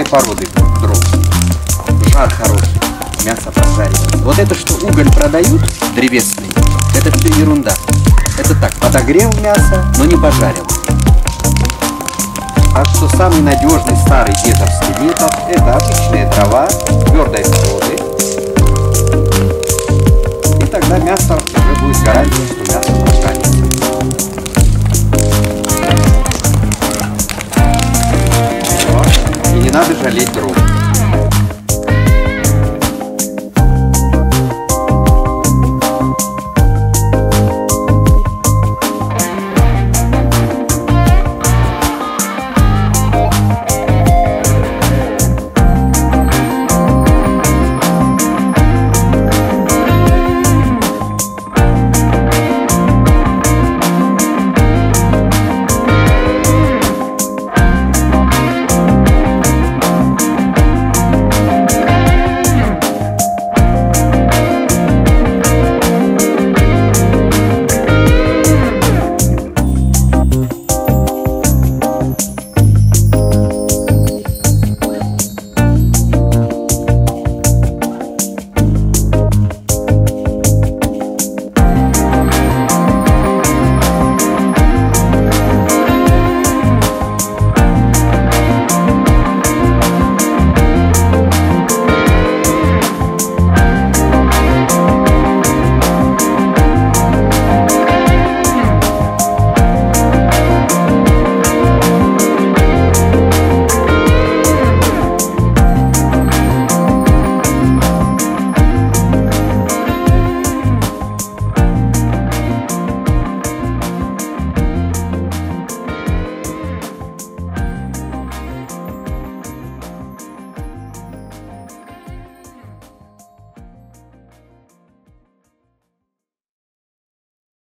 породы дров. Жар хороший, мясо прожаривается. Вот это, что уголь продают, древесный, это все ерунда. Это так, подогрел мясо, но не пожарил. А что самый надежный старый дедовский метод, это обычные дрова, твердой породы. И тогда мясо уже будет гарантия, что мясо прожарится. И не надо жалеть дров.